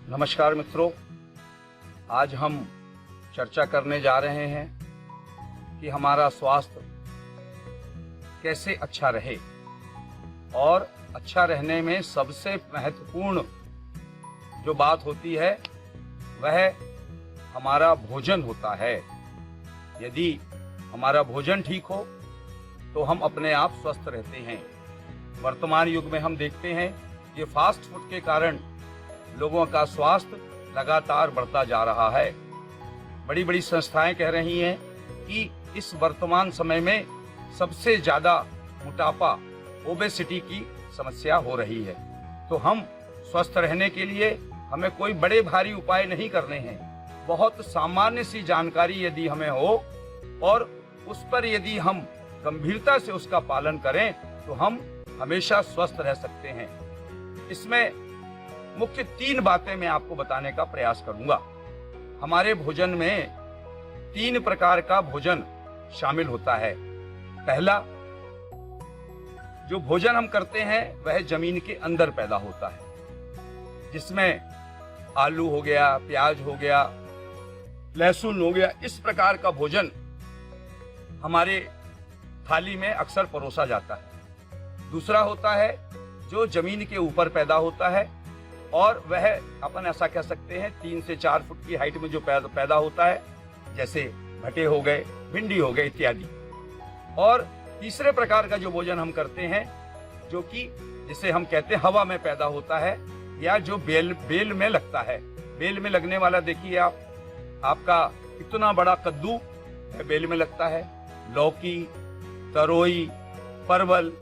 नमस्कार मित्रों, आज हम चर्चा करने जा रहे हैं कि हमारा स्वास्थ्य कैसे अच्छा रहे। और अच्छा रहने में सबसे महत्वपूर्ण जो बात होती है वह हमारा भोजन होता है। यदि हमारा भोजन ठीक हो तो हम अपने आप स्वस्थ रहते हैं। वर्तमान युग में हम देखते हैं ये फास्ट फूड के कारण लोगों का स्वास्थ्य लगातार बढ़ता जा रहा है। बड़ी बड़ी संस्थाएं कह रही हैं कि इस वर्तमान समय में सबसे ज्यादा मोटापा, ओबेसिटी की समस्या हो रही है। तो हम स्वस्थ रहने के लिए हमें कोई बड़े भारी उपाय नहीं करने हैं। बहुत सामान्य सी जानकारी यदि हमें हो और उस पर यदि हम गंभीरता से उसका पालन करें तो हम हमेशा स्वस्थ रह सकते हैं। इसमें मुख्य 3 बातें मैं आपको बताने का प्रयास करूंगा। हमारे भोजन में 3 प्रकार का भोजन शामिल होता है। पहला, जो भोजन हम करते हैं वह जमीन के अंदर पैदा होता है, जिसमें आलू हो गया, प्याज हो गया, लहसुन हो गया। इस प्रकार का भोजन हमारे थाली में अक्सर परोसा जाता है। दूसरा होता है जो जमीन के ऊपर पैदा होता है और वह अपन ऐसा कह सकते हैं 3 से 4 फुट की हाइट में जो पैदा होता है, जैसे भटे हो गए, भिंडी हो गए इत्यादि। और तीसरे प्रकार का जो भोजन हम करते हैं जो कि जिसे हम कहते हैं हवा में पैदा होता है या जो बेल में लगता है। बेल में लगने वाला देखिए आपका इतना बड़ा कद्दू बेल में लगता है, लौकी, तरोई, परवल,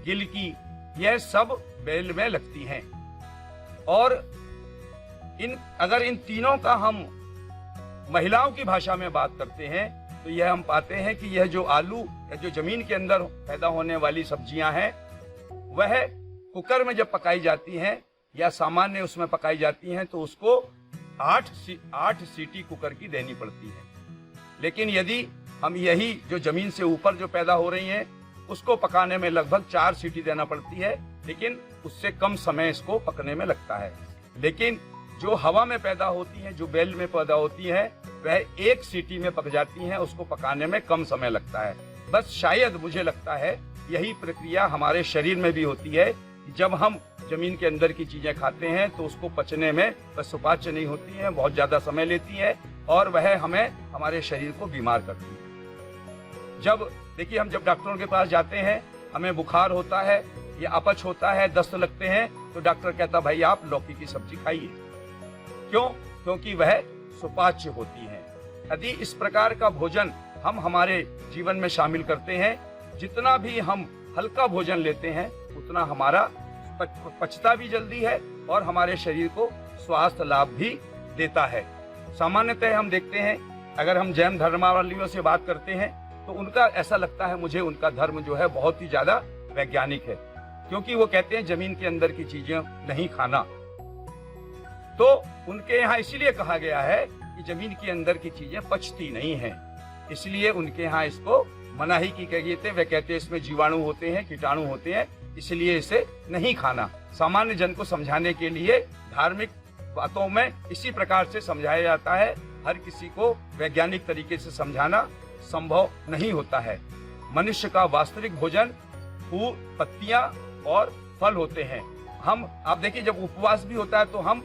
गिलकी, यह सब बेल में लगती हैं। और अगर इन तीनों का हम महिलाओं की भाषा में बात करते हैं तो यह हम पाते हैं कि यह जो आलू या जो जमीन के अंदर पैदा होने वाली सब्जियां हैं वह कुकर में जब पकाई जाती हैं या सामान्य उसमें पकाई जाती हैं तो उसको 8 सीटी कुकर की देनी पड़ती है। लेकिन यदि हम यही जो जमीन से ऊपर जो पैदा हो रही हैं उसको पकाने में लगभग 4 सीटी देना पड़ती है, लेकिन उससे कम समय इसको पकने में लगता है। लेकिन जो हवा में पैदा होती है, जो बेल में पैदा होती है, वह 1 सीटी में पक जाती हैं, उसको पकाने में कम समय लगता है। बस शायद मुझे लगता है यही प्रक्रिया हमारे शरीर में भी होती है। जब हम जमीन के अंदर की चीजें खाते हैं तो उसको पचने में बस सुपाच्य नहीं होती है, बहुत ज्यादा समय लेती है और वह हमें हमारे शरीर को बीमार करती है। जब देखिए हम जब डॉक्टरों के पास जाते हैं, हमें बुखार होता है या अपच होता है, दस्त लगते हैं, तो डॉक्टर कहता भाई आप लौकी की सब्जी खाइए। क्यों? क्योंकि वह सुपाच्य होती है। यदि इस प्रकार का भोजन हम हमारे जीवन में शामिल करते हैं, जितना भी हम हल्का भोजन लेते हैं उतना हमारा पचता भी जल्दी है और हमारे शरीर को स्वास्थ्य लाभ भी देता है। सामान्यतः हम देखते हैं अगर हम जैन धर्मावलंबियों से बात करते हैं तो उनका ऐसा लगता है मुझे उनका धर्म जो है बहुत ही ज्यादा वैज्ञानिक है, क्योंकि वो कहते हैं जमीन के अंदर की चीजें नहीं खाना। तो उनके यहाँ इसीलिए कहा गया है कि जमीन के अंदर की चीजें पचती नहीं हैं, इसलिए उनके यहाँ इसको मनाही की गई थे। वे कहते हैं इसमें जीवाणु होते हैं, कीटाणु होते हैं, इसलिए इसे नहीं खाना। सामान्य जन को समझाने के लिए धार्मिक बातों में इसी प्रकार से समझाया जाता है। हर किसी को वैज्ञानिक तरीके से समझाना संभव नहीं होता है। मनुष्य का वास्तविक भोजन फूल, पत्तियां और फल होते हैं। आप देखिए जब उपवास भी होता है तो हम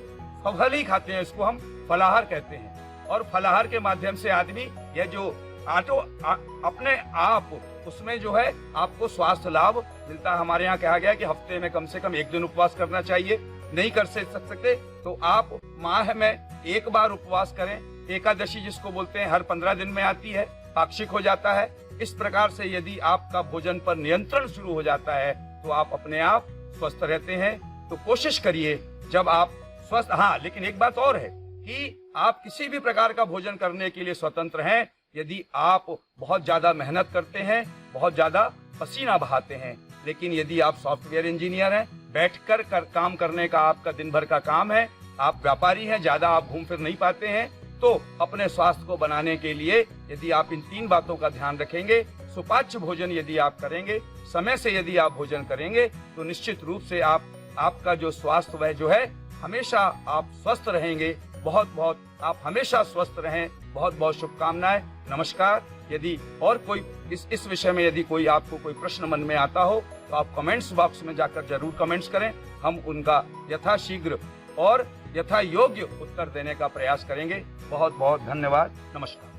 फल ही खाते हैं, इसको हम फलाहार कहते हैं। और फलाहार के माध्यम से आदमी यह जो अपने आप उसमें जो है आपको स्वास्थ्य लाभ मिलता है। हमारे यहाँ कहा गया कि हफ्ते में कम से कम 1 दिन उपवास करना चाहिए। नहीं कर सकते तो आप माह में 1 बार उपवास करें। एकादशी जिसको बोलते हैं हर 15 दिन में आती है, पाक्षिक हो जाता है। इस प्रकार से यदि आपका भोजन पर नियंत्रण शुरू हो जाता है तो आप अपने आप स्वस्थ रहते हैं। तो कोशिश करिए जब आप स्वस्थ, लेकिन एक बात और है कि आप किसी भी प्रकार का भोजन करने के लिए स्वतंत्र हैं। यदि आप बहुत ज्यादा मेहनत करते हैं, बहुत ज्यादा पसीना बहाते हैं, लेकिन यदि आप सॉफ्टवेयर इंजीनियर हैं, बैठकर काम करने का आपका दिन भर का काम है, आप व्यापारी हैं, ज्यादा आप घूम फिर नहीं पाते हैं, तो अपने स्वास्थ्य को बनाने के लिए यदि आप इन 3 बातों का ध्यान रखेंगे, सुपाच्य भोजन यदि आप करेंगे, समय से यदि आप भोजन करेंगे, तो निश्चित रूप से आपका जो स्वास्थ्य वह जो है हमेशा आप स्वस्थ रहेंगे। बहुत बहुत आप हमेशा स्वस्थ रहें। बहुत बहुत शुभकामनाएं। नमस्कार। यदि और कोई इस विषय में यदि कोई आपको कोई प्रश्न मन में आता हो तो आप कमेंट्स बॉक्स में जाकर जरूर कमेंट्स करें। हम उनका यथाशीघ्र और यथा योग्य उत्तर देने का प्रयास करेंगे। बहुत बहुत धन्यवाद। नमस्कार।